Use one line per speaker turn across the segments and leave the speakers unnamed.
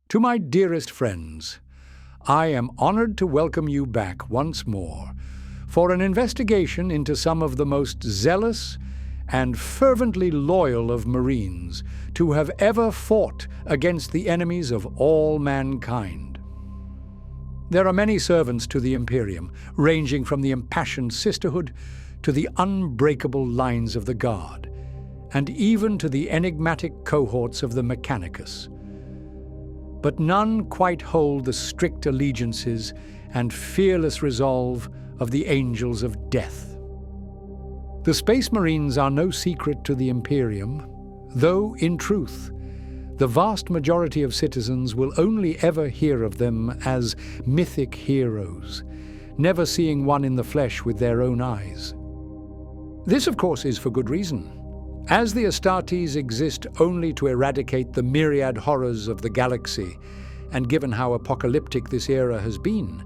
To my dearest friends, I am honored to welcome you back once more for an investigation into some of the most zealous and fervently loyal of Marines to have ever fought against the enemies of all mankind. There are many servants to the Imperium, ranging from the impassioned sisterhood to the unbreakable lines of the Guard, and even to the enigmatic cohorts of the Mechanicus. But none quite hold the strict allegiances and fearless resolve of the Angels of Death. The Space Marines are no secret to the Imperium, though, in truth, the vast majority of citizens will only ever hear of them as mythic heroes, never seeing one in the flesh with their own eyes. This, of course, is for good reason. As the Astartes exist only to eradicate the myriad horrors of the galaxy, and given how apocalyptic this era has been,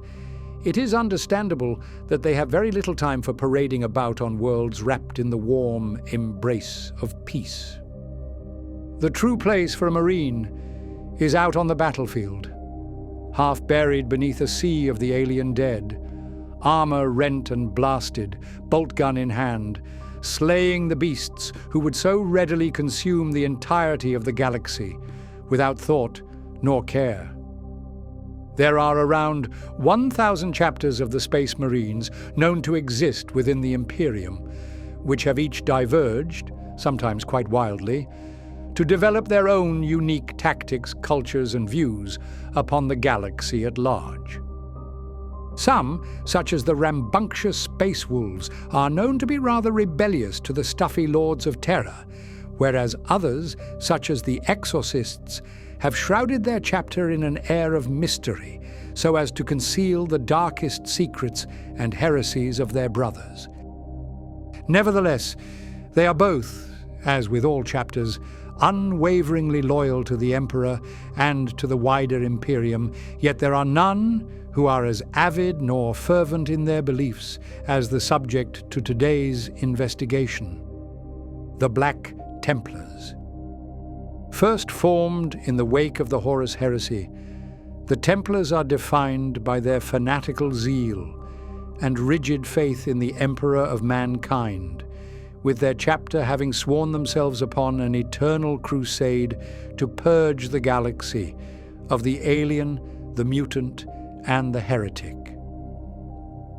it is understandable that they have very little time for parading about on worlds wrapped in the warm embrace of peace. The true place for a Marine is out on the battlefield, half buried beneath a sea of the alien dead, armor rent and blasted, bolt gun in hand, slaying the beasts who would so readily consume the entirety of the galaxy, without thought nor care. There are around 1,000 chapters of the Space Marines known to exist within the Imperium, which have each diverged, sometimes quite wildly, to develop their own unique tactics, cultures, and views upon the galaxy at large. Some, such as the rambunctious Space Wolves, are known to be rather rebellious to the stuffy Lords of Terror, whereas others, such as the Exorcists, have shrouded their chapter in an air of mystery so as to conceal the darkest secrets and heresies of their brothers. Nevertheless, they are both, as with all chapters, unwaveringly loyal to the Emperor and to the wider Imperium, yet there are none who are as avid nor fervent in their beliefs as the subject to today's investigation: the Black Templars. First formed in the wake of the Horus Heresy, the Templars are defined by their fanatical zeal and rigid faith in the Emperor of mankind, with their chapter having sworn themselves upon an eternal crusade to purge the galaxy of the alien, the mutant, and the heretic.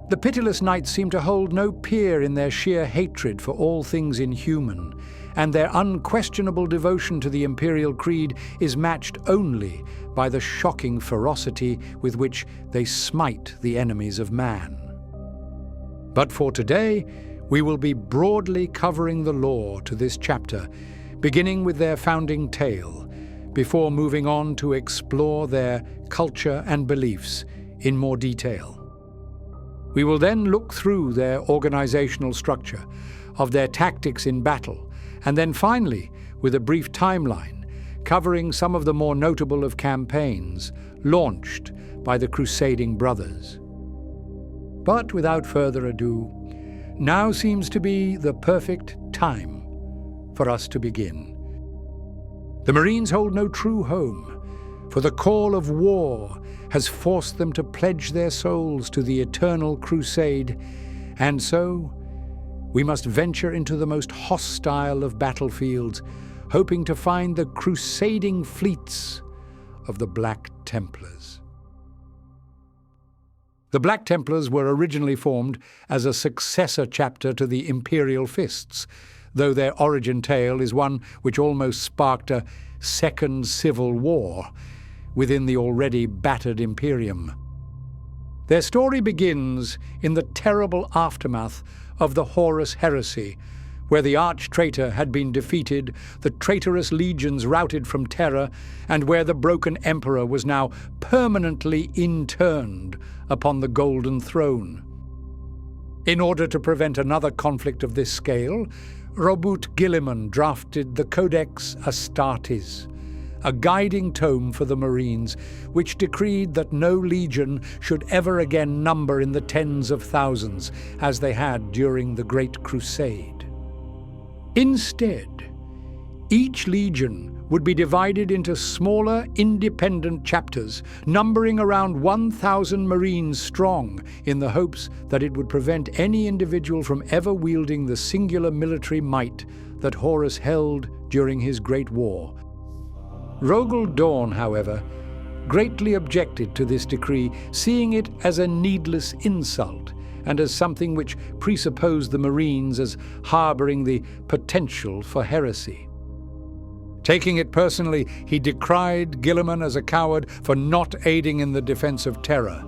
The pitiless knights seem to hold no peer in their sheer hatred for all things inhuman, and their unquestionable devotion to the imperial creed is matched only by the shocking ferocity with which they smite the enemies of man. But for today, we will be broadly covering the lore to this chapter, beginning with their founding tale, before moving on to explore their culture and beliefs in more detail. We will then look through their organizational structure, of their tactics in battle, and then finally, with a brief timeline, covering some of the more notable of campaigns launched by the Crusading Brothers. But without further ado, now seems to be the perfect time for us to begin. The Marines hold no true home, for the call of war has forced them to pledge their souls to the eternal crusade, and so we must venture into the most hostile of battlefields, hoping to find the crusading fleets of the Black Templars. The Black Templars were originally formed as a successor chapter to the Imperial Fists, though their origin tale is one which almost sparked a second civil war within the already battered Imperium. Their story begins in the terrible aftermath of the Horus Heresy, where the arch-traitor had been defeated, the traitorous legions routed from Terra, and where the broken emperor was now permanently interned upon the Golden Throne. In order to prevent another conflict of this scale, Robert Guilliman drafted the Codex Astartes, a guiding tome for the Marines, which decreed that no legion should ever again number in the tens of thousands, as they had during the Great Crusade. Instead, each legion would be divided into smaller, independent chapters, numbering around 1,000 Marines strong, in the hopes that it would prevent any individual from ever wielding the singular military might that Horus held during his Great War. Rogel Dawn, however, greatly objected to this decree, seeing it as a needless insult and as something which presupposed the Marines as harboring the potential for heresy. Taking it personally, he decried Guilliman as a coward for not aiding in the defense of Terra.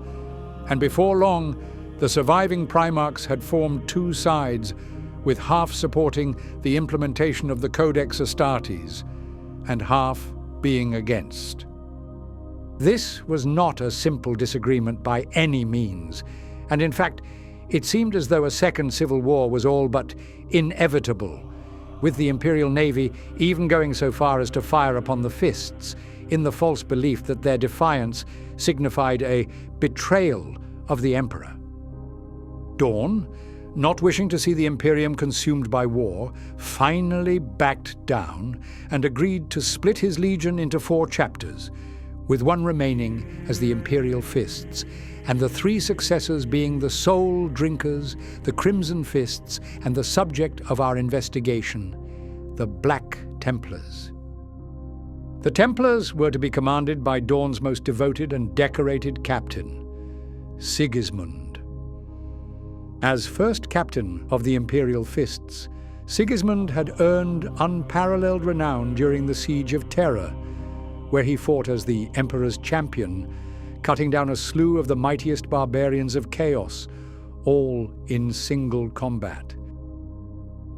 And before long, the surviving Primarchs had formed two sides, with half supporting the implementation of the Codex Astartes, and half being against. This was not a simple disagreement by any means, and in fact, it seemed as though a second civil war was all but inevitable, with the Imperial Navy even going so far as to fire upon the Fists, in the false belief that their defiance signified a betrayal of the Emperor. Dawn, not wishing to see the Imperium consumed by war, finally backed down and agreed to split his legion into 4 chapters, with one remaining as the Imperial Fists, and the 3 successors being the Soul Drinkers, the Crimson Fists, and the subject of our investigation, the Black Templars. The Templars were to be commanded by Dawn's most devoted and decorated captain, Sigismund. As first captain of the Imperial Fists, Sigismund had earned unparalleled renown during the Siege of Terra, where he fought as the Emperor's champion, cutting down a slew of the mightiest barbarians of Chaos, all in single combat.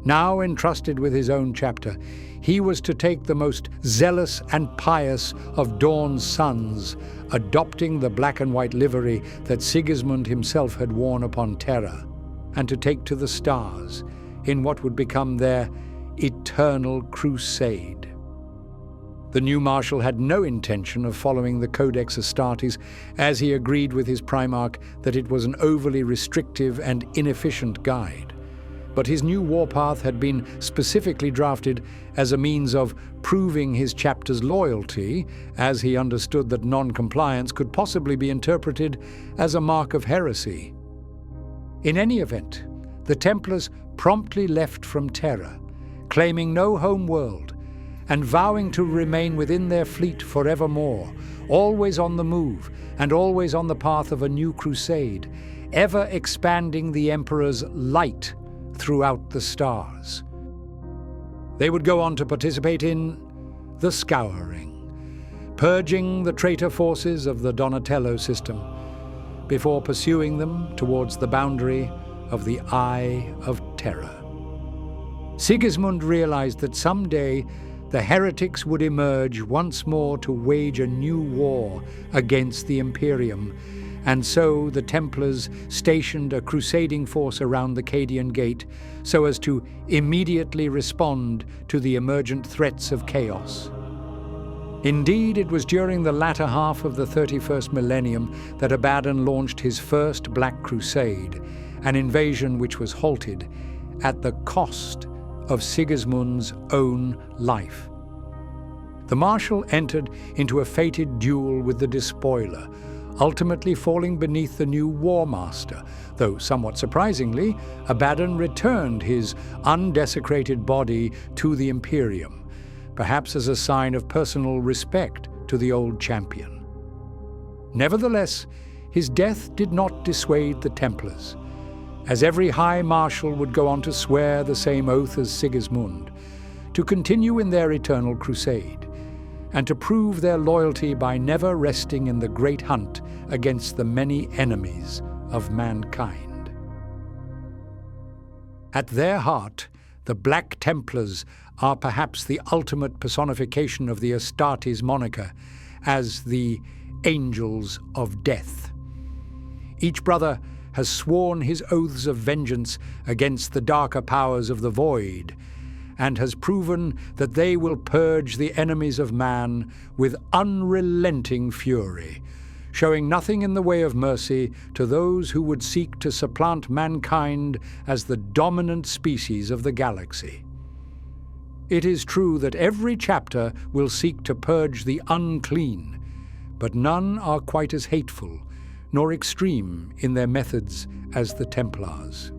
Now entrusted with his own chapter, he was to take the most zealous and pious of Dawn's sons, adopting the black and white livery that Sigismund himself had worn upon Terra, and to take to the stars in what would become their eternal crusade. The new Marshal had no intention of following the Codex Astartes, as he agreed with his Primarch that it was an overly restrictive and inefficient guide. But his new warpath had been specifically drafted as a means of proving his chapter's loyalty, as he understood that non-compliance could possibly be interpreted as a mark of heresy. In any event, the Templars promptly left from Terra, claiming no home world, and vowing to remain within their fleet forevermore, always on the move and always on the path of a new crusade, ever expanding the Emperor's light throughout the stars. They would go on to participate in the Scouring, purging the traitor forces of the Donatello system, before pursuing them towards the boundary of the Eye of Terror. Sigismund realized that someday the heretics would emerge once more to wage a new war against the Imperium, and so the Templars stationed a crusading force around the Cadian Gate so as to immediately respond to the emergent threats of chaos. Indeed, it was during the latter half of the 31st millennium that Abaddon launched his first Black Crusade, an invasion which was halted at the cost of Sigismund's own life. The Marshal entered into a fated duel with the Despoiler, ultimately falling beneath the new War Master, though somewhat surprisingly, Abaddon returned his undesecrated body to the Imperium, perhaps as a sign of personal respect to the old champion. Nevertheless, his death did not dissuade the Templars, as every High Marshal would go on to swear the same oath as Sigismund, to continue in their eternal crusade, and to prove their loyalty by never resting in the great hunt against the many enemies of mankind. At their heart, the Black Templars are perhaps the ultimate personification of the Astartes moniker, as the Angels of Death. Each brother has sworn his oaths of vengeance against the darker powers of the void, and has proven that they will purge the enemies of man with unrelenting fury, showing nothing in the way of mercy to those who would seek to supplant mankind as the dominant species of the galaxy. It is true that every chapter will seek to purge the unclean, but none are quite as hateful nor extreme in their methods as the Templars.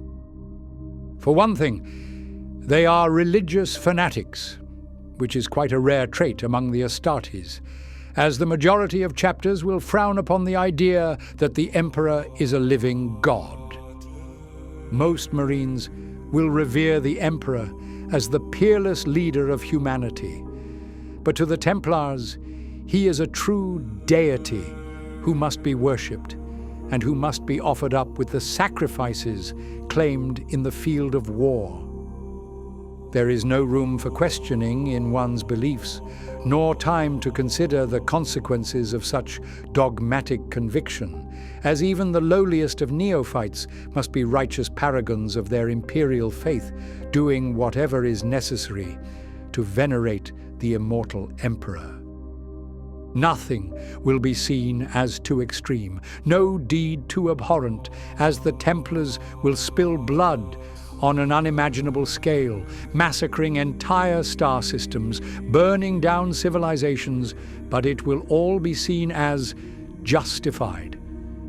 For one thing, they are religious fanatics, which is quite a rare trait among the Astartes, as the majority of chapters will frown upon the idea that the Emperor is a living god. Most Marines will revere the Emperor as the peerless leader of humanity, but to the Templars, he is a true deity who must be worshipped and who must be offered up with the sacrifices claimed in the field of war. There is no room for questioning in one's beliefs, nor time to consider the consequences of such dogmatic conviction, as even the lowliest of neophytes must be righteous paragons of their imperial faith, doing whatever is necessary to venerate the immortal Emperor. Nothing will be seen as too extreme, no deed too abhorrent, as the Templars will spill blood on an unimaginable scale, massacring entire star systems, burning down civilizations, but it will all be seen as justified,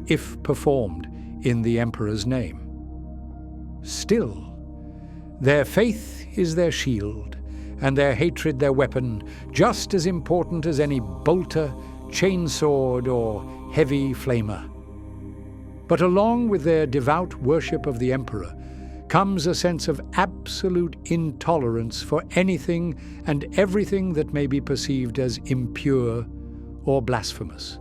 if performed in the Emperor's name. Still, their faith is their shield, and their hatred their weapon, just as important as any bolter, chainsword, or heavy flamer. But along with their devout worship of the Emperor comes a sense of absolute intolerance for anything and everything that may be perceived as impure or blasphemous.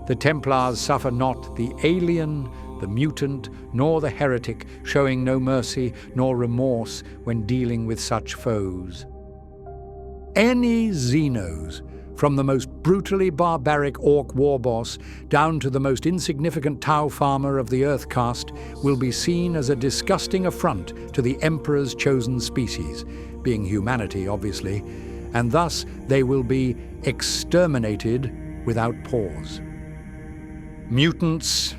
The Templars suffer not the alien, the mutant, nor the heretic, showing no mercy nor remorse when dealing with such foes. Any Xenos, from the most brutally barbaric orc warboss down to the most insignificant Tau farmer of the Earth caste, will be seen as a disgusting affront to the Emperor's chosen species, being humanity, obviously, and thus they will be exterminated without pause. Mutants,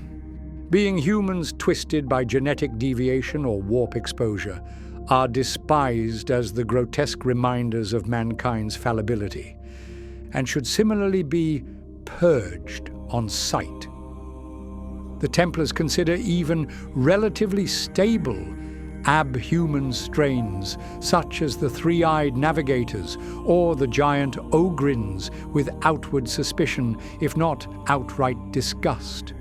being humans twisted by genetic deviation or warp exposure, are despised as the grotesque reminders of mankind's fallibility, and should similarly be purged on sight. The Templars consider even relatively stable abhuman strains, such as the three-eyed navigators or the giant ogrins, with outward suspicion, if not outright disgust.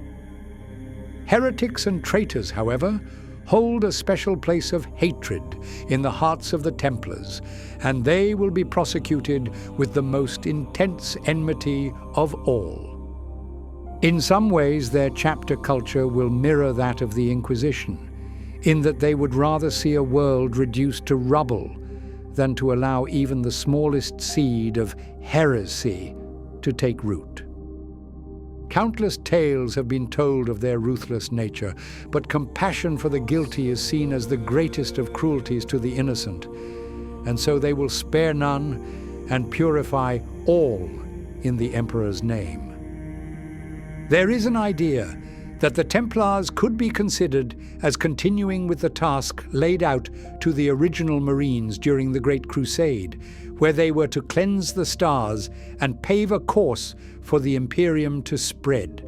Heretics and traitors, however, hold a special place of hatred in the hearts of the Templars, and they will be prosecuted with the most intense enmity of all. In some ways, their chapter culture will mirror that of the Inquisition, in that they would rather see a world reduced to rubble than to allow even the smallest seed of heresy to take root. Countless tales have been told of their ruthless nature, but compassion for the guilty is seen as the greatest of cruelties to the innocent, and so they will spare none and purify all in the Emperor's name. There is an idea that the Templars could be considered as continuing with the task laid out to the original Marines during the Great Crusade, where they were to cleanse the stars and pave a course for the Imperium to spread.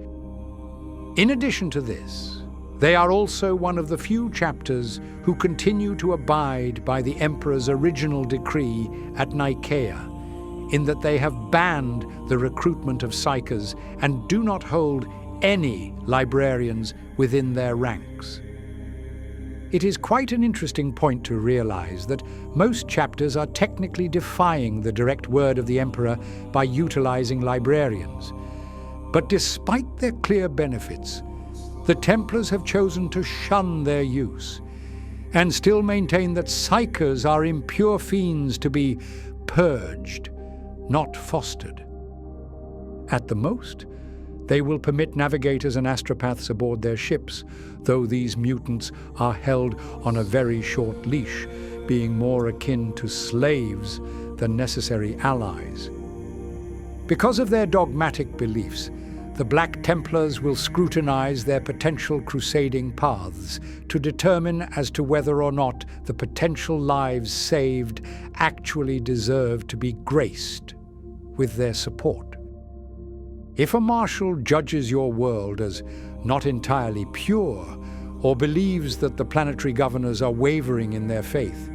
In addition to this, they are also one of the few chapters who continue to abide by the Emperor's original decree at Nicaea, in that they have banned the recruitment of psychers and do not hold any librarians within their ranks. It is quite an interesting point to realize that most chapters are technically defying the direct word of the Emperor by utilizing librarians. But despite their clear benefits, the Templars have chosen to shun their use and still maintain that psychers are impure fiends to be purged, not fostered. At the most, they will permit navigators and astropaths aboard their ships, though these mutants are held on a very short leash, being more akin to slaves than necessary allies. Because of their dogmatic beliefs, the Black Templars will scrutinize their potential crusading paths to determine as to whether or not the potential lives saved actually deserve to be graced with their support. If a marshal judges your world as not entirely pure, or believes that the planetary governors are wavering in their faith,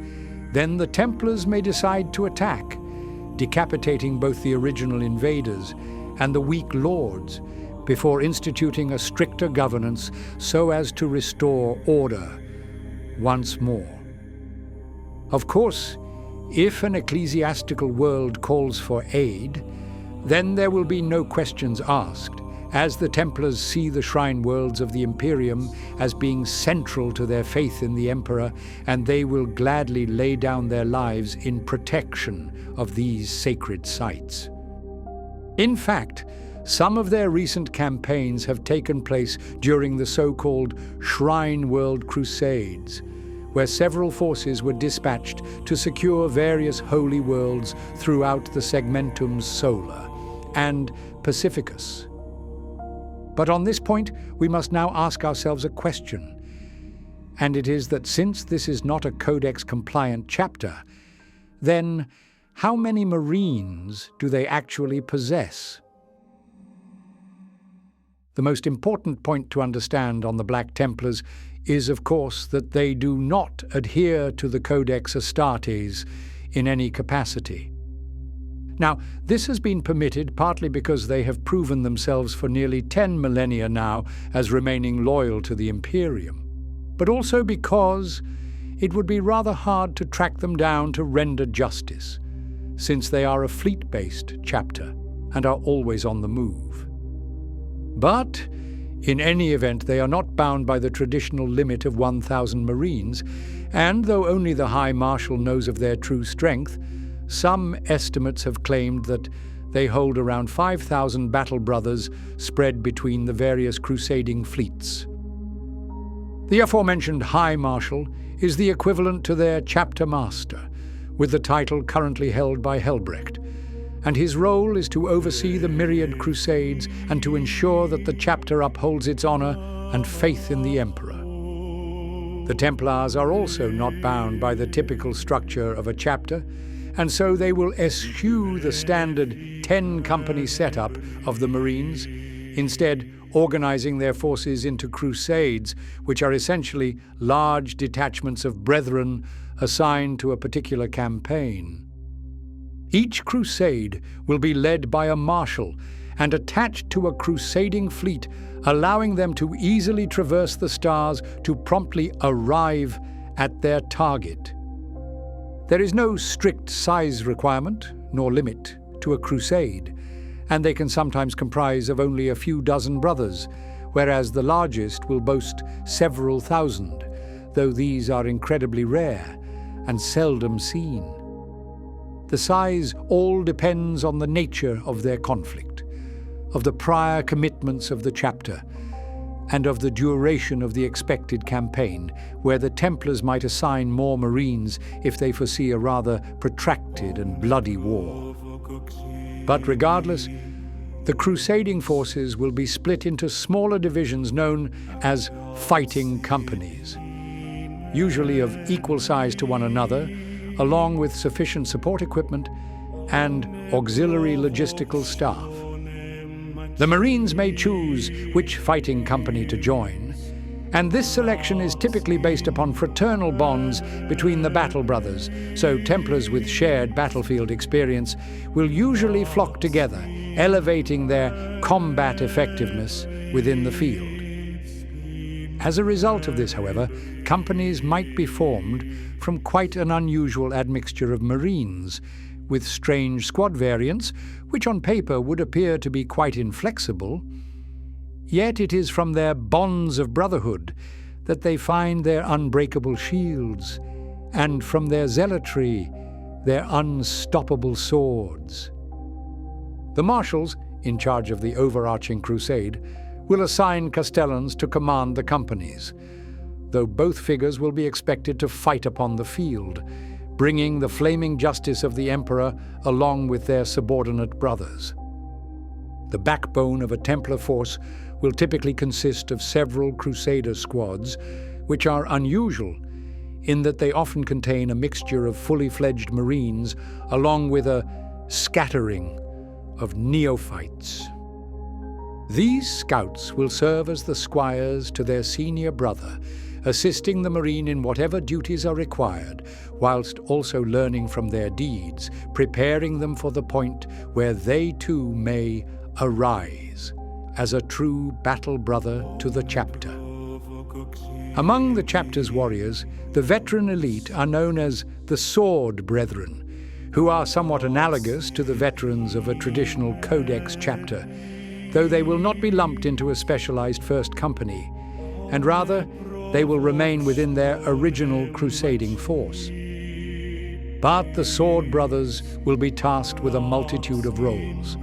then the Templars may decide to attack, decapitating both the original invaders and the weak lords before instituting a stricter governance so as to restore order once more. Of course, if an ecclesiastical world calls for aid, then there will be no questions asked, as the Templars see the shrine worlds of the Imperium as being central to their faith in the Emperor, and they will gladly lay down their lives in protection of these sacred sites. In fact, some of their recent campaigns have taken place during the so-called Shrine World Crusades, where several forces were dispatched to secure various holy worlds throughout the Segmentum Solar and Pacificus. But on this point, we must now ask ourselves a question, and it is that since this is not a Codex-compliant chapter, then how many Marines do they actually possess? The most important point to understand on the Black Templars is, of course, that they do not adhere to the Codex Astartes in any capacity. Now, this has been permitted partly because they have proven themselves for nearly 10 millennia now as remaining loyal to the Imperium, but also because it would be rather hard to track them down to render justice, since they are a fleet-based chapter and are always on the move. But in any event, they are not bound by the traditional limit of 1,000 Marines, and though only the High Marshal knows of their true strength, some estimates have claimed that they hold around 5,000 battle brothers spread between the various crusading fleets. The aforementioned High Marshal is the equivalent to their chapter master, with the title currently held by Helbrecht, and his role is to oversee the myriad crusades and to ensure that the chapter upholds its honor and faith in the Emperor. The Templars are also not bound by the typical structure of a chapter, and so they will eschew the standard 10-company setup of the Marines, instead organizing their forces into crusades, which are essentially large detachments of brethren assigned to a particular campaign. Each crusade will be led by a marshal and attached to a crusading fleet, allowing them to easily traverse the stars to promptly arrive at their target. There is no strict size requirement, nor limit, to a crusade, and they can sometimes comprise of only a few dozen brothers, whereas the largest will boast several thousand, though these are incredibly rare and seldom seen. The size all depends on the nature of their conflict, of the prior commitments of the chapter, and of the duration of the expected campaign, where the Templars might assign more Marines if they foresee a rather protracted and bloody war. But regardless, the crusading forces will be split into smaller divisions known as fighting companies, usually of equal size to one another, along with sufficient support equipment and auxiliary logistical staff. The Marines may choose which fighting company to join, and this selection is typically based upon fraternal bonds between the battle brothers, so Templars with shared battlefield experience will usually flock together, elevating their combat effectiveness within the field. As a result of this, however, companies might be formed from quite an unusual admixture of Marines, with strange squad variants, which on paper would appear to be quite inflexible. Yet it is from their bonds of brotherhood that they find their unbreakable shields, and from their zealotry, their unstoppable swords. The marshals, in charge of the overarching crusade, will assign castellans to command the companies, though both figures will be expected to fight upon the field, bringing the flaming justice of the Emperor along with their subordinate brothers. The backbone of a Templar force will typically consist of several Crusader squads, which are unusual in that they often contain a mixture of fully fledged Marines along with a scattering of neophytes. These scouts will serve as the squires to their senior brother, assisting the Marine in whatever duties are required, whilst also learning from their deeds, preparing them for the point where they too may arise as a true battle brother to the chapter. Among the chapter's warriors, the veteran elite are known as the Sword Brethren, who are somewhat analogous to the veterans of a traditional Codex chapter, though they will not be lumped into a specialized first company, and rather they will remain within their original crusading force. But the Sword Brothers will be tasked with a multitude of roles,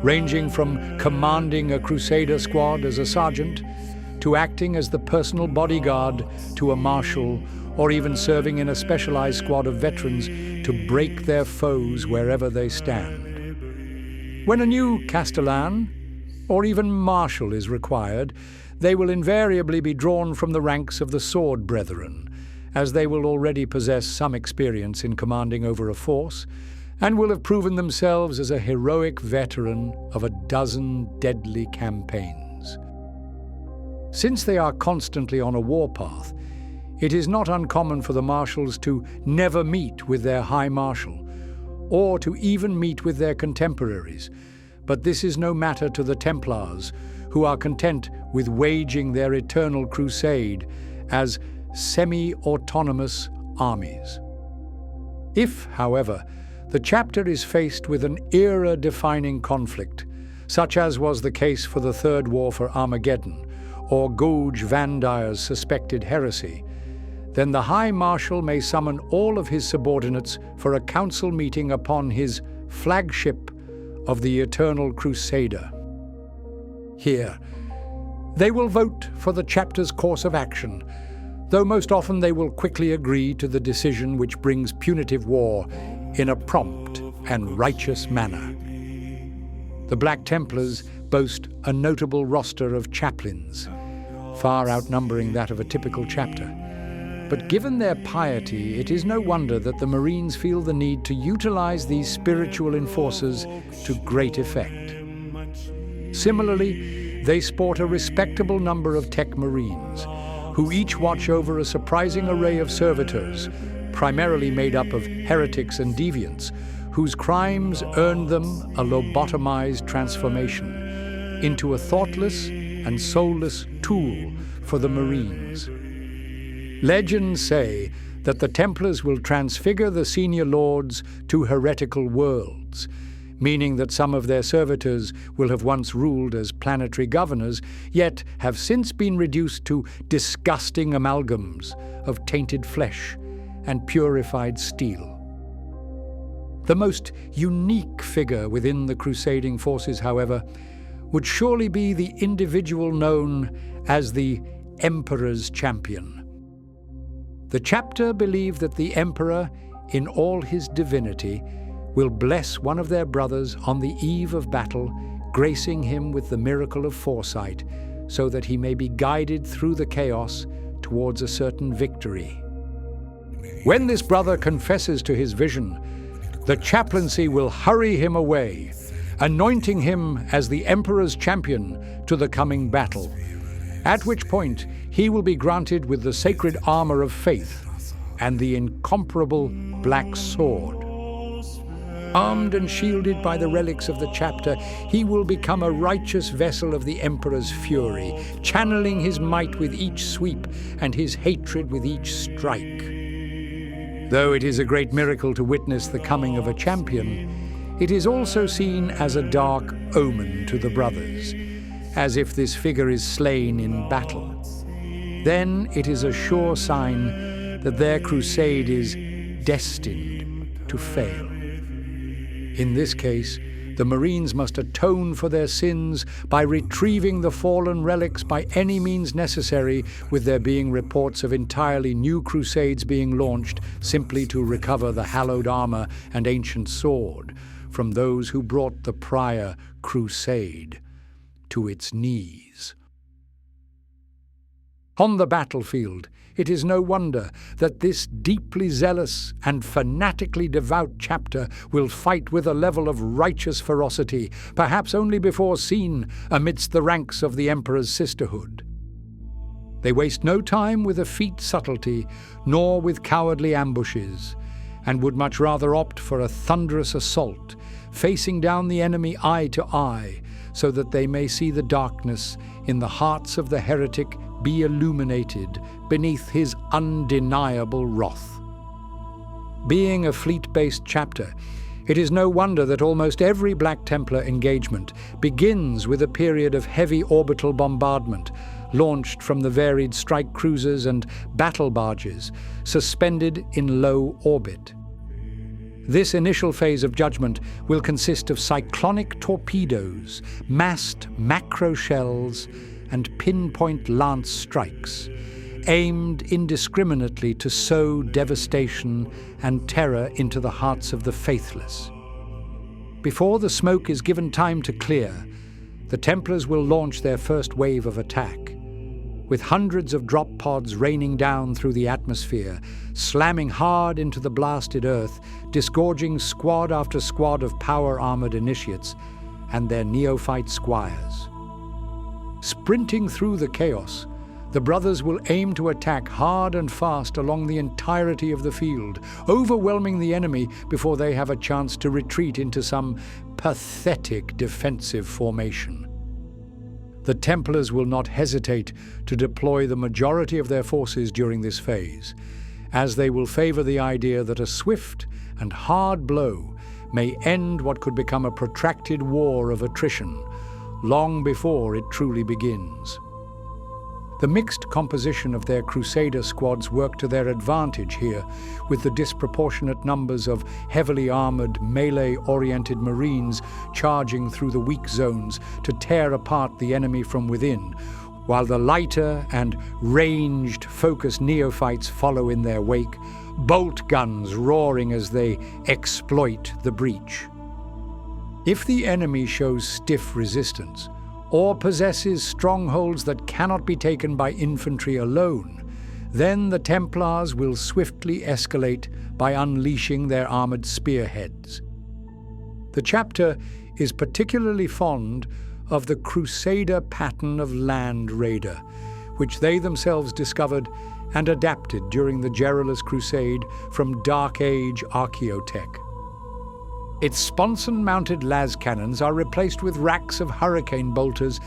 ranging from commanding a Crusader squad as a sergeant, to acting as the personal bodyguard to a marshal, or even serving in a specialized squad of veterans to break their foes wherever they stand. When a new Castellan, or even marshal is required, they will invariably be drawn from the ranks of the Sword Brethren, as they will already possess some experience in commanding over a force, and will have proven themselves as a heroic veteran of a dozen deadly campaigns. Since they are constantly on a warpath, it is not uncommon for the marshals to never meet with their High Marshal, or to even meet with their contemporaries, but this is no matter to the Templars, who are content with waging their eternal crusade as semi-autonomous armies. If, however, the chapter is faced with an era-defining conflict, such as was the case for the Third War for Armageddon, or Gouge Vandire's suspected heresy, then the High Marshal may summon all of his subordinates for a council meeting upon his flagship of the Eternal Crusader. Here, they will vote for the chapter's course of action, though most often they will quickly agree to the decision which brings punitive war in a prompt and righteous manner. The Black Templars boast a notable roster of chaplains, far outnumbering that of a typical chapter. But given their piety, it is no wonder that the Marines feel the need to utilize these spiritual enforcers to great effect. Similarly, they sport a respectable number of tech Marines, who each watch over a surprising array of servitors, primarily made up of heretics and deviants, whose crimes earned them a lobotomized transformation into a thoughtless and soulless tool for the Marines. Legends say that the Templars will transfigure the senior lords to heretical worlds, meaning that some of their servitors will have once ruled as planetary governors, yet have since been reduced to disgusting amalgams of tainted flesh and purified steel. The most unique figure within the crusading forces, however, would surely be the individual known as the Emperor's Champion. The chapter believe that the Emperor, in all his divinity, will bless one of their brothers on the eve of battle, gracing him with the miracle of foresight, so that he may be guided through the chaos towards a certain victory. When this brother confesses to his vision, the chaplaincy will hurry him away, anointing him as the Emperor's champion to the coming battle, at which point he will be granted with the sacred armor of faith and the incomparable black sword. Armed and shielded by the relics of the chapter, he will become a righteous vessel of the Emperor's fury, channeling his might with each sweep and his hatred with each strike. Though it is a great miracle to witness the coming of a champion, it is also seen as a dark omen to the brothers, as if this figure is slain in battle. Then it is a sure sign that their crusade is destined to fail. In this case, the Marines must atone for their sins by retrieving the fallen relics by any means necessary, with there being reports of entirely new crusades being launched simply to recover the hallowed armor and ancient sword, from those who brought the prior crusade to its knees. On the battlefield, it is no wonder that this deeply zealous and fanatically devout chapter will fight with a level of righteous ferocity, perhaps only before seen amidst the ranks of the Emperor's sisterhood. They waste no time with effete subtlety, nor with cowardly ambushes, and would much rather opt for a thunderous assault, facing down the enemy eye to eye, so that they may see the darkness in the hearts of the heretic be illuminated beneath his undeniable wrath. Being a fleet-based chapter, it is no wonder that almost every Black Templar engagement begins with a period of heavy orbital bombardment, launched from the varied strike cruisers and battle barges, suspended in low orbit. This initial phase of judgment will consist of cyclonic torpedoes, massed macro shells, and pinpoint lance strikes, aimed indiscriminately to sow devastation and terror into the hearts of the faithless. Before the smoke is given time to clear, the Templars will launch their first wave of attack, with hundreds of drop pods raining down through the atmosphere, slamming hard into the blasted earth, disgorging squad after squad of power-armored initiates and their neophyte squires. Sprinting through the chaos, the brothers will aim to attack hard and fast along the entirety of the field, overwhelming the enemy before they have a chance to retreat into some pathetic defensive formation. The Templars will not hesitate to deploy the majority of their forces during this phase, as they will favor the idea that a swift and hard blow may end what could become a protracted war of attrition, long before it truly begins. The mixed composition of their Crusader squads work to their advantage here, with the disproportionate numbers of heavily armored, melee-oriented Marines charging through the weak zones to tear apart the enemy from within, while the lighter and ranged, focused neophytes follow in their wake, bolt guns roaring as they exploit the breach. If the enemy shows stiff resistance, or possesses strongholds that cannot be taken by infantry alone, then the Templars will swiftly escalate by unleashing their armored spearheads. The chapter is particularly fond of the Crusader pattern of Land Raider, which they themselves discovered and adapted during the Gerulus Crusade from Dark Age archaeotech. Its sponson-mounted las cannons are replaced with racks of hurricane bolters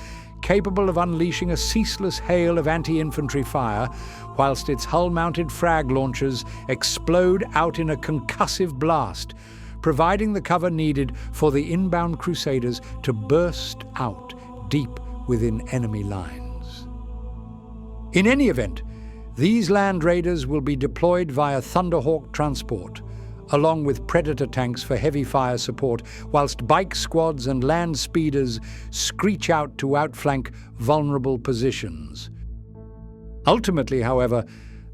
capable of unleashing a ceaseless hail of anti-infantry fire, whilst its hull-mounted frag launchers explode out in a concussive blast, providing the cover needed for the inbound Crusaders to burst out deep within enemy lines. In any event, these Land Raiders will be deployed via Thunderhawk transport, along with Predator tanks for heavy fire support, whilst bike squads and land speeders screech out to outflank vulnerable positions. Ultimately, however,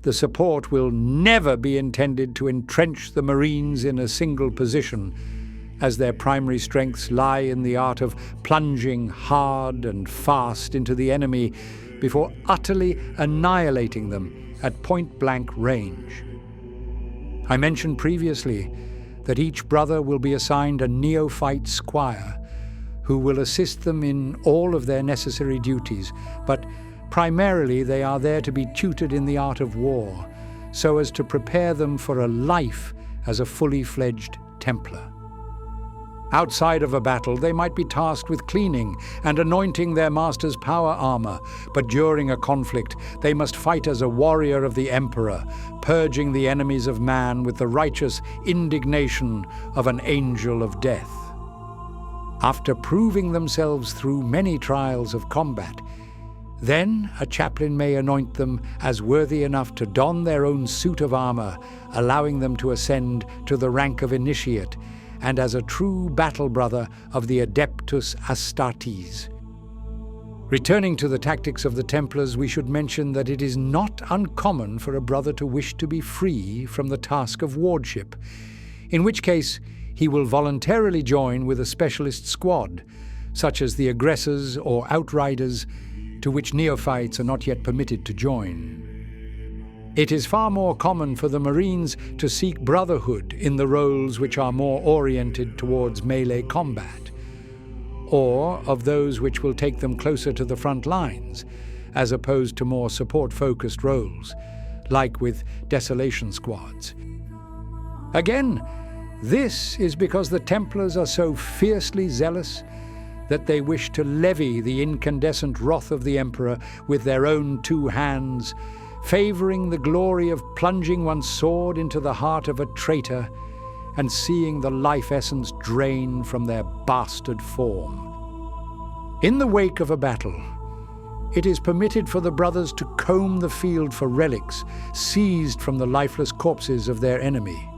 the support will never be intended to entrench the Marines in a single position, as their primary strengths lie in the art of plunging hard and fast into the enemy before utterly annihilating them at point-blank range. I mentioned previously that each brother will be assigned a neophyte squire who will assist them in all of their necessary duties, but primarily they are there to be tutored in the art of war, so as to prepare them for a life as a fully fledged Templar. Outside of a battle, they might be tasked with cleaning and anointing their master's power armor, but during a conflict, they must fight as a warrior of the Emperor, purging the enemies of man with the righteous indignation of an angel of death. After proving themselves through many trials of combat, then a chaplain may anoint them as worthy enough to don their own suit of armor, allowing them to ascend to the rank of initiate, and as a true battle brother of the Adeptus Astartes. Returning to the tactics of the Templars, we should mention that it is not uncommon for a brother to wish to be free from the task of wardship, in which case he will voluntarily join with a specialist squad, such as the aggressors or outriders, to which neophytes are not yet permitted to join. It is far more common for the Marines to seek brotherhood in the roles which are more oriented towards melee combat, or of those which will take them closer to the front lines, as opposed to more support-focused roles, like with desolation squads. Again, this is because the Templars are so fiercely zealous that they wish to levy the incandescent wrath of the Emperor with their own two hands, favoring the glory of plunging one's sword into the heart of a traitor and seeing the life essence drain from their bastard form. In the wake of a battle, it is permitted for the brothers to comb the field for relics seized from the lifeless corpses of their enemy.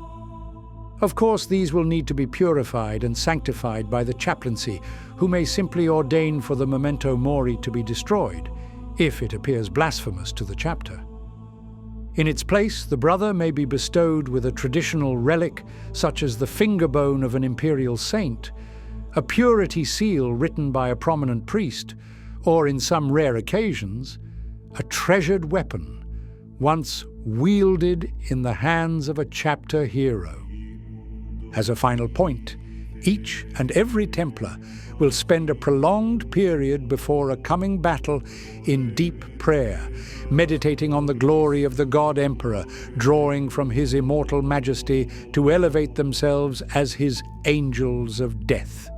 Of course, these will need to be purified and sanctified by the chaplaincy, who may simply ordain for the memento mori to be destroyed, if it appears blasphemous to the chapter. In its place, the brother may be bestowed with a traditional relic, such as the finger bone of an imperial saint, a purity seal written by a prominent priest, or in some rare occasions, a treasured weapon, once wielded in the hands of a chapter hero. As a final point, each and every Templar will spend a prolonged period before a coming battle in deep prayer, meditating on the glory of the God Emperor, drawing from his immortal majesty to elevate themselves as his angels of death.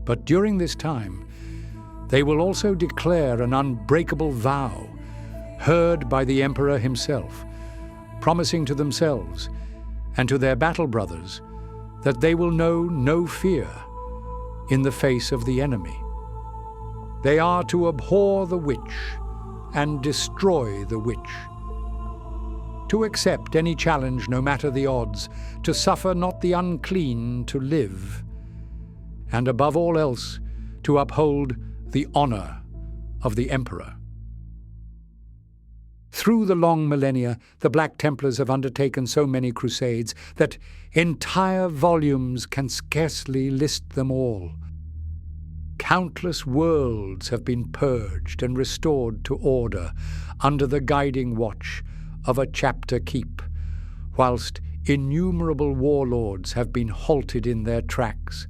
But during this time, they will also declare an unbreakable vow, heard by the Emperor himself, promising to themselves and to their battle brothers that they will know no fear in the face of the enemy. They are to abhor the witch and destroy the witch, to accept any challenge no matter the odds, to suffer not the unclean to live, and above all else, to uphold the honor of the Emperor. Through the long millennia, the Black Templars have undertaken so many crusades that entire volumes can scarcely list them all. Countless worlds have been purged and restored to order under the guiding watch of a chapter keep, whilst innumerable warlords have been halted in their tracks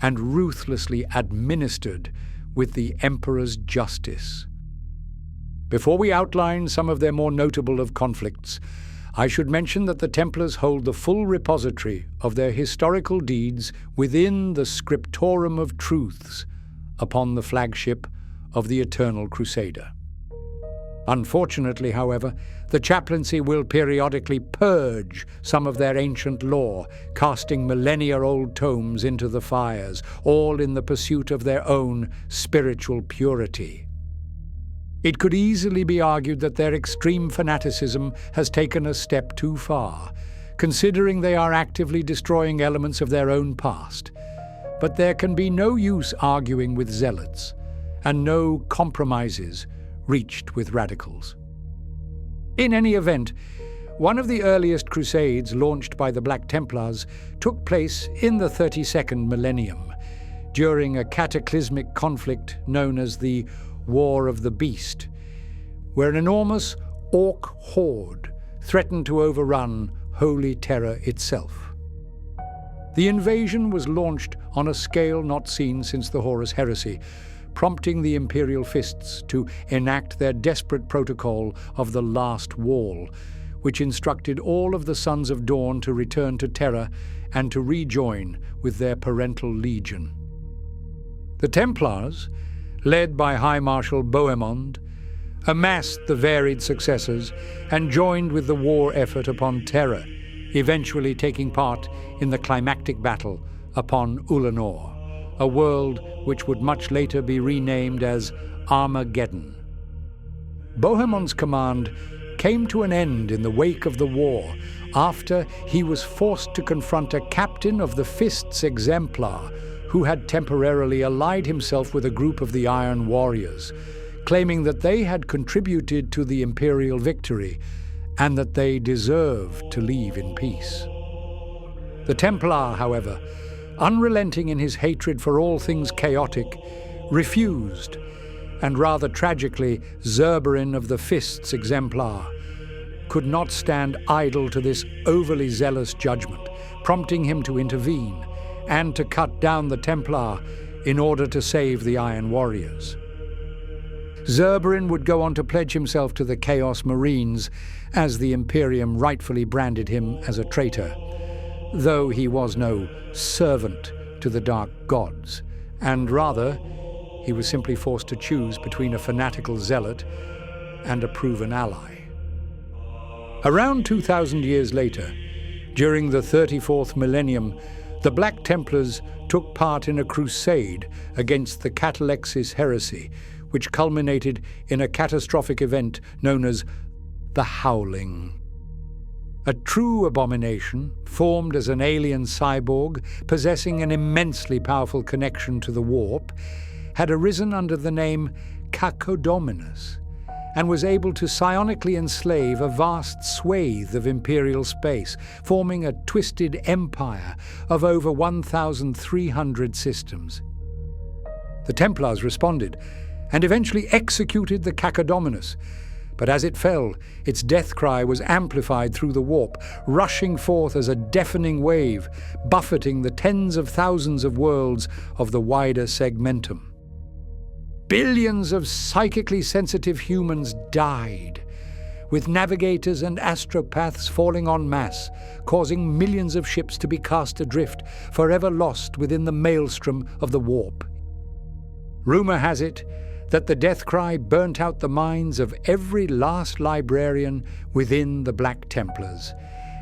and ruthlessly administered with the Emperor's justice. Before we outline some of their more notable of conflicts, I should mention that the Templars hold the full repository of their historical deeds within the Scriptorum of Truths upon the flagship of the Eternal Crusader. Unfortunately, however, the chaplaincy will periodically purge some of their ancient lore, casting millennia-old tomes into the fires, all in the pursuit of their own spiritual purity. It could easily be argued that their extreme fanaticism has taken a step too far, considering they are actively destroying elements of their own past. But there can be no use arguing with zealots, and no compromises reached with radicals. In any event, one of the earliest crusades launched by the Black Templars took place in the 32nd millennium, during a cataclysmic conflict known as the War of the Beast, where an enormous orc horde threatened to overrun Holy Terror itself. The invasion was launched on a scale not seen since the Horus Heresy, prompting the Imperial Fists to enact their desperate protocol of the Last Wall, which instructed all of the Sons of Dawn to return to Terra and to rejoin with their parental legion. The Templars, led by High Marshal Bohemond, amassed the varied successors and joined with the war effort upon Terra, eventually taking part in the climactic battle upon Ulanor, a world which would much later be renamed as Armageddon. Bohemond's command came to an end in the wake of the war after he was forced to confront a captain of the Fists Exemplar who had temporarily allied himself with a group of the Iron Warriors, claiming that they had contributed to the imperial victory and that they deserved to leave in peace. The The Templar, however, unrelenting in his hatred for all things chaotic, refused, and rather tragically, Zurbarin of the Fists Exemplar could not stand idle to this overly zealous judgment, prompting him to intervene and to cut down the Templar in order to save the Iron Warriors. Zurbarin would go on to pledge himself to the Chaos Marines, as the Imperium rightfully branded him as a traitor, though he was no servant to the Dark Gods, and rather he was simply forced to choose between a fanatical zealot and a proven ally. Around 2,000 years later, during the 34th millennium, the Black Templars took part in a crusade against the Catalexis heresy, which culminated in a catastrophic event known as the Howling. A true abomination, formed as an alien cyborg possessing an immensely powerful connection to the warp, had arisen under the name Cacodóminus, and was able to psionically enslave a vast swathe of imperial space, forming a twisted empire of over 1,300 systems. The Templars responded, and eventually executed the Cacodóminus, but as it fell, its death cry was amplified through the warp, rushing forth as a deafening wave, buffeting the tens of thousands of worlds of the wider segmentum. Billions of psychically sensitive humans died, with navigators and astropaths falling en masse, causing millions of ships to be cast adrift, forever lost within the maelstrom of the warp. Rumor has it that the death cry burnt out the minds of every last librarian within the Black Templars,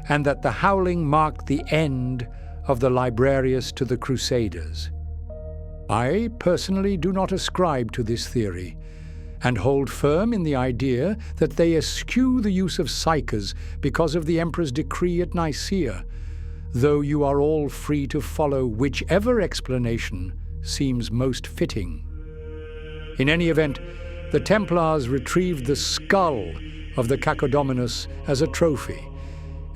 and that the Howling marked the end of the Librarius to the Crusaders. I personally do not ascribe to this theory, and hold firm in the idea that they eschew the use of psykers because of the Emperor's decree at Nicaea, though you are all free to follow whichever explanation seems most fitting. In any event, the Templars retrieved the skull of the Cacodóminus as a trophy,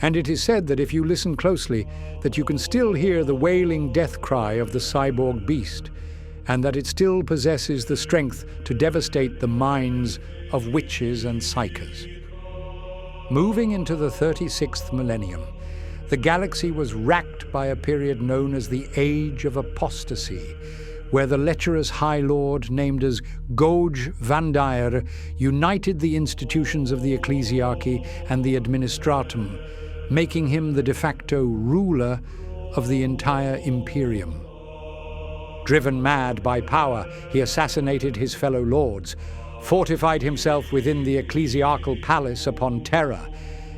and it is said that if you listen closely, that you can still hear the wailing death cry of the cyborg beast, and that it still possesses the strength to devastate the minds of witches and psykers. Moving into the 36th millennium, the galaxy was racked by a period known as the Age of Apostasy, where the lecherous High Lord, named as Gouge Vandair, united the institutions of the Ecclesiarchy and the Administratum, making him the de facto ruler of the entire Imperium. Driven mad by power, he assassinated his fellow lords, fortified himself within the ecclesiarchal palace upon Terra,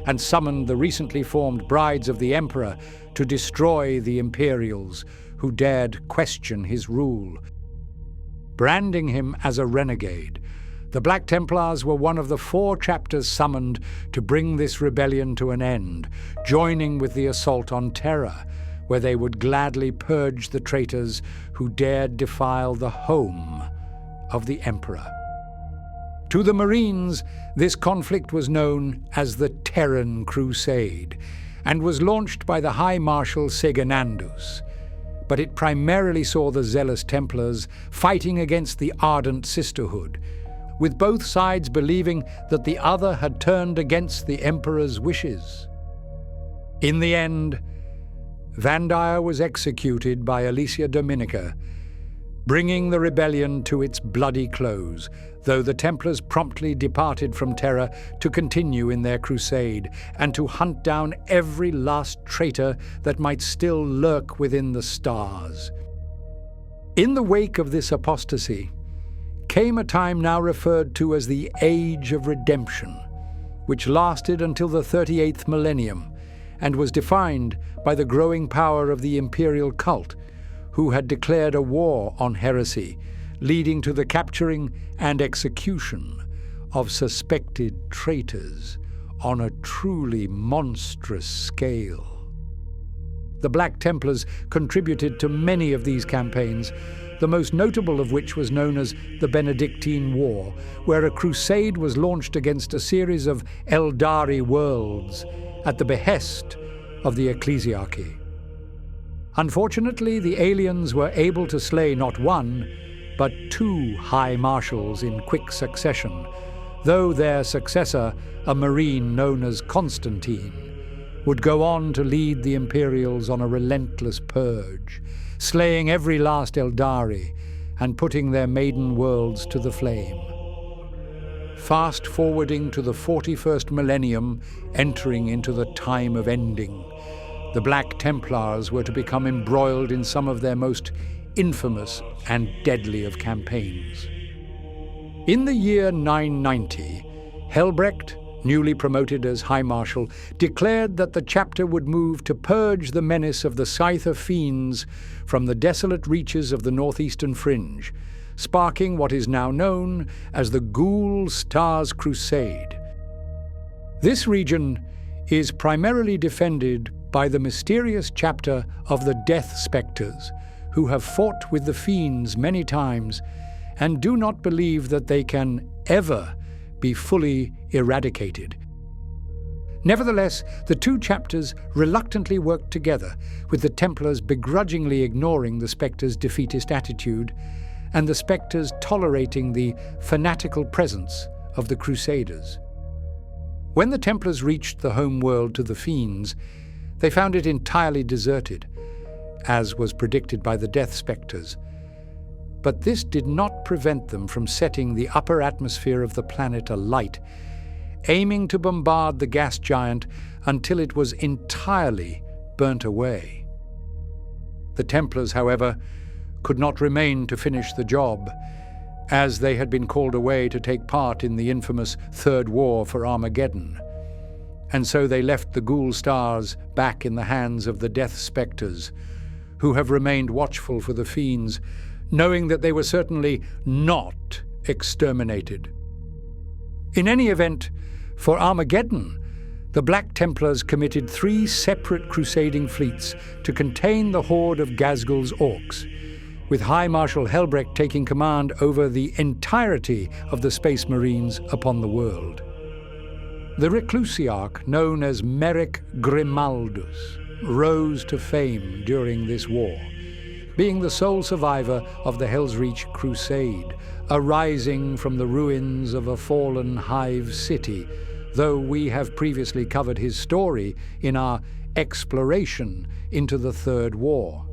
and summoned the recently formed brides of the Emperor to destroy the Imperials who dared question his rule. Branding him as a renegade, the Black Templars were one of the 4 chapters summoned to bring this rebellion to an end, joining with the assault on Terra, where they would gladly purge the traitors who dared defile the home of the Emperor. To the Marines, this conflict was known as the Terran Crusade, and was launched by the High Marshal Seganandus, but it primarily saw the zealous Templars fighting against the ardent Sisterhood, with both sides believing that the other had turned against the Emperor's wishes. In the end, Vandair was executed by Alesia Dominica, bringing the rebellion to its bloody close, though the Templars promptly departed from Terra to continue in their crusade and to hunt down every last traitor that might still lurk within the stars. In the wake of this apostasy came a time now referred to as the Age of Redemption, which lasted until the 38th millennium, and was defined by the growing power of the imperial cult, who had declared a war on heresy, leading to the capturing and execution of suspected traitors on a truly monstrous scale. The Black Templars contributed to many of these campaigns, the most notable of which was known as the Benedictine War, where a crusade was launched against a series of Eldari worlds at the behest of the Ecclesiarchy. Unfortunately, the aliens were able to slay not one, but two High Marshals in quick succession, though their successor, a Marine known as Constantine, would go on to lead the Imperials on a relentless purge, slaying every last Eldari and putting their maiden worlds to the flame. Fast-forwarding to the 41st millennium, entering into the time of ending, the Black Templars were to become embroiled in some of their most infamous and deadly of campaigns. In the year 990, Helbrecht, newly promoted as High Marshal, declared that the chapter would move to purge the menace of the Scyther fiends from the desolate reaches of the northeastern fringe, sparking what is now known as the Ghoul Stars Crusade. This region is primarily defended by the mysterious chapter of the Death Spectres, who have fought with the fiends many times and do not believe that they can ever be fully eradicated. Nevertheless, the two chapters reluctantly worked together, with the Templars begrudgingly ignoring the Spectres' defeatist attitude and the Spectres tolerating the fanatical presence of the Crusaders. When the Templars reached the home world to the fiends, they found it entirely deserted, as was predicted by the Death Spectres. But this did not prevent them from setting the upper atmosphere of the planet alight, aiming to bombard the gas giant until it was entirely burnt away. The Templars, however, could not remain to finish the job, as they had been called away to take part in the infamous Third War for Armageddon. And so they left the Ghoul Stars back in the hands of the Death Spectres, who have remained watchful for the fiends, knowing that they were certainly not exterminated. In any event, for Armageddon, the Black Templars committed 3 separate crusading fleets to contain the horde of Ghazghul's orcs, with High Marshal Helbrecht taking command over the entirety of the Space Marines upon the world. The Reclusiarch, known as Merrick Grimaldus, rose to fame during this war, being the sole survivor of the Hell's Reach Crusade, arising from the ruins of a fallen hive city, though we have previously covered his story in our exploration into the Third War.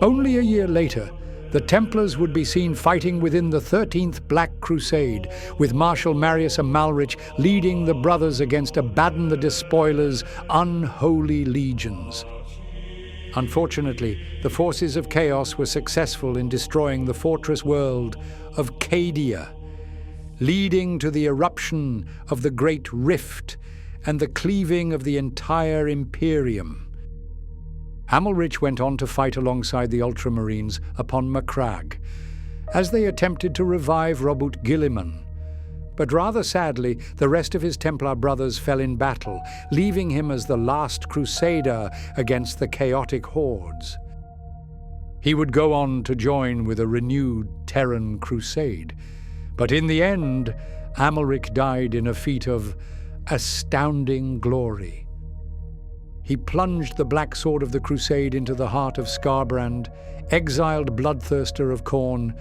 Only a year later, the Templars would be seen fighting within the 13th Black Crusade, with Marshal Marius Amalric leading the brothers against Abaddon the Despoiler's unholy legions. Unfortunately, the forces of chaos were successful in destroying the fortress world of Cadia, leading to the eruption of the Great Rift and the cleaving of the entire Imperium. Amalric went on to fight alongside the Ultramarines upon Macragge, as they attempted to revive Robert Guilliman. But rather sadly, the rest of his Templar brothers fell in battle, leaving him as the last crusader against the chaotic hordes. He would go on to join with a renewed Terran crusade, but in the end, Amalric died in a feat of astounding glory. He plunged the black sword of the crusade into the heart of Skarbrand, exiled Bloodthirster of Khorne,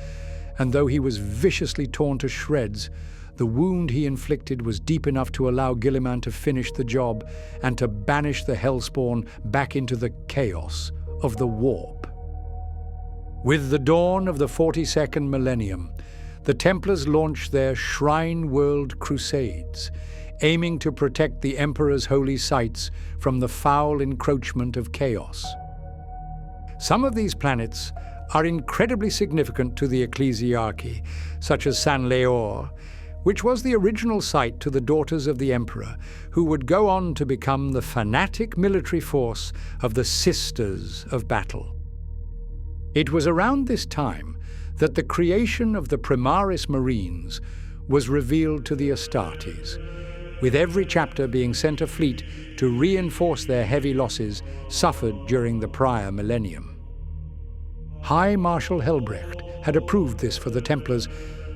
and though he was viciously torn to shreds, the wound he inflicted was deep enough to allow Guilliman to finish the job and to banish the Hellspawn back into the chaos of the Warp. With the dawn of the 42nd millennium, the Templars launched their Shrine World Crusades, aiming to protect the Emperor's holy sites from the foul encroachment of chaos. Some of these planets are incredibly significant to the ecclesiarchy, such as San Leor, which was the original site to the daughters of the Emperor, who would go on to become the fanatic military force of the Sisters of Battle. It was around this time that the creation of the Primaris Marines was revealed to the Astartes, with every chapter being sent a fleet to reinforce their heavy losses suffered during the prior millennium. High Marshal Helbrecht had approved this for the Templars,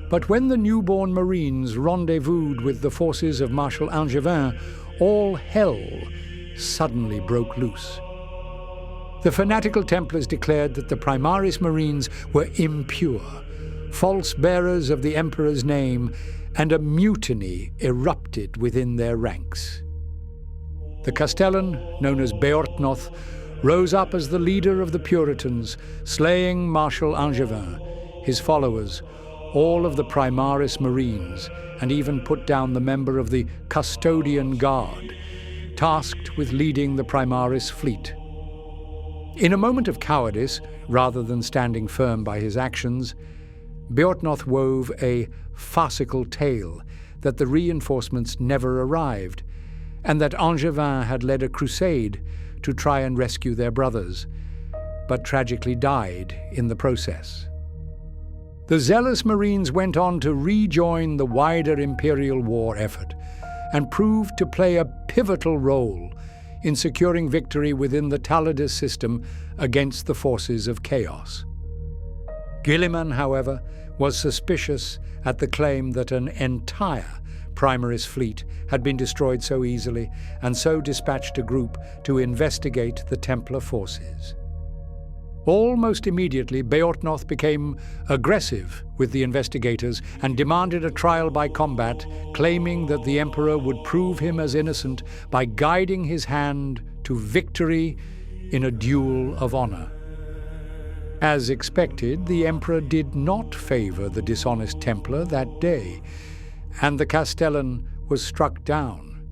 but when the newborn Marines rendezvoused with the forces of Marshal Angevin, all hell suddenly broke loose. The fanatical Templars declared that the Primaris Marines were impure, false bearers of the Emperor's name, and a mutiny erupted within their ranks. The Castellan, known as Beorhtnoth, rose up as the leader of the Puritans, slaying Marshal Angevin, his followers, all of the Primaris Marines, and even put down the member of the Custodian Guard, tasked with leading the Primaris fleet. In a moment of cowardice, rather than standing firm by his actions, Beorhtnoth wove a farcical tale that the reinforcements never arrived, and that Angevin had led a crusade to try and rescue their brothers, but tragically died in the process. The zealous Marines went on to rejoin the wider imperial war effort and proved to play a pivotal role in securing victory within the Taladis system against the forces of chaos. Guilliman, however, was suspicious at the claim that an entire Primaris fleet had been destroyed so easily, and so dispatched a group to investigate the Templar forces. Almost immediately, Beorhtnoth became aggressive with the investigators and demanded a trial by combat, claiming that the Emperor would prove him as innocent by guiding his hand to victory in a duel of honor. As expected, the Emperor did not favor the dishonest Templar that day, and the Castellan was struck down.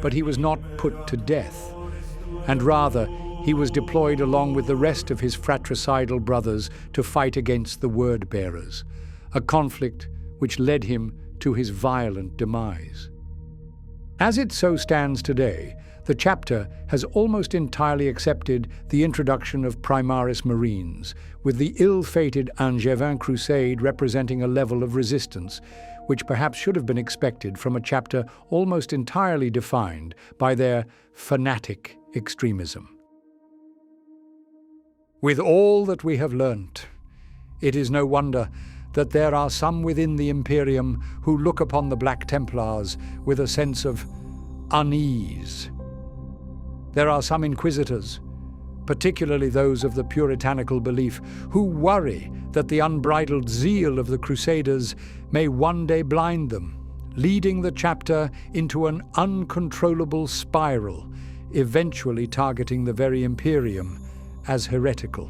But he was not put to death, and rather he was deployed along with the rest of his fratricidal brothers to fight against the Word-bearers, a conflict which led him to his violent demise. As it so stands today, the chapter has almost entirely accepted the introduction of Primaris Marines, with the ill-fated Angevin Crusade representing a level of resistance, which perhaps should have been expected from a chapter almost entirely defined by their fanatic extremism. With all that we have learnt, it is no wonder that there are some within the Imperium who look upon the Black Templars with a sense of unease. There are some inquisitors, particularly those of the puritanical belief, who worry that the unbridled zeal of the Crusaders may one day blind them, leading the chapter into an uncontrollable spiral, eventually targeting the very Imperium as heretical.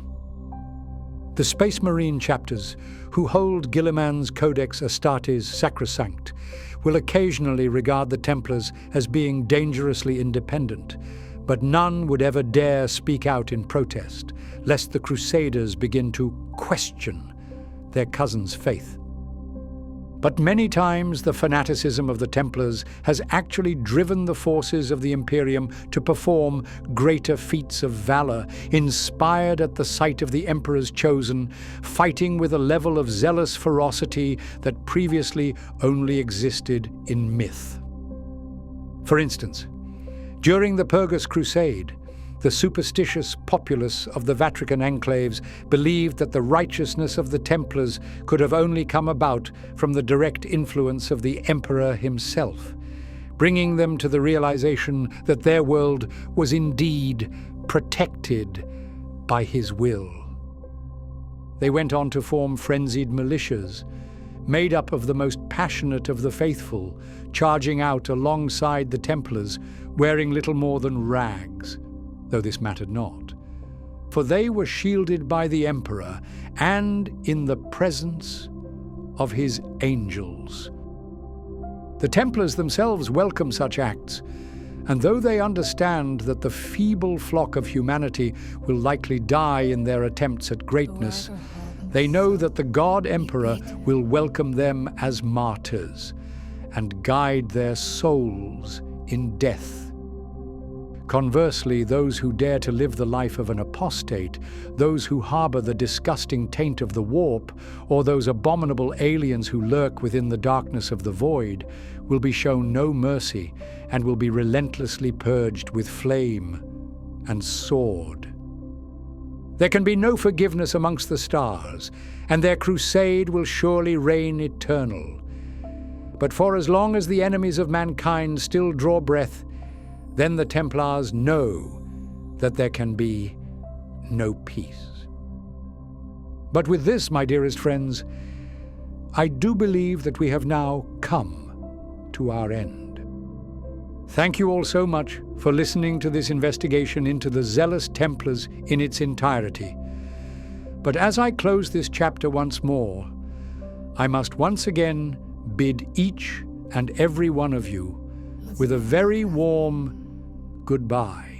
The Space Marine chapters, who hold Guilliman's Codex Astartes sacrosanct, will occasionally regard the Templars as being dangerously independent, but none would ever dare speak out in protest, lest the Crusaders begin to question their cousin's faith. But many times the fanaticism of the Templars has actually driven the forces of the Imperium to perform greater feats of valor, inspired at the sight of the Emperor's chosen, fighting with a level of zealous ferocity that previously only existed in myth. For instance, during the Purgus Crusade, the superstitious populace of the Vatrican enclaves believed that the righteousness of the Templars could have only come about from the direct influence of the Emperor himself, bringing them to the realization that their world was indeed protected by his will. They went on to form frenzied militias, made up of the most passionate of the faithful, charging out alongside the Templars, wearing little more than rags, though this mattered not, for they were shielded by the Emperor and in the presence of his angels. The Templars themselves welcome such acts, and though they understand that the feeble flock of humanity will likely die in their attempts at greatness, they know that the God Emperor will welcome them as martyrs and guide their souls in death. Conversely, those who dare to live the life of an apostate, those who harbor the disgusting taint of the warp, or those abominable aliens who lurk within the darkness of the void, will be shown no mercy and will be relentlessly purged with flame and sword. There can be no forgiveness amongst the stars, and their crusade will surely reign eternal. But for as long as the enemies of mankind still draw breath, then the Templars know that there can be no peace. But with this, my dearest friends, I do believe that we have now come to our end. Thank you all so much for listening to this investigation into the zealous Templars in its entirety. But as I close this chapter once more, I must once again bid each and every one of you with a very warm goodbye.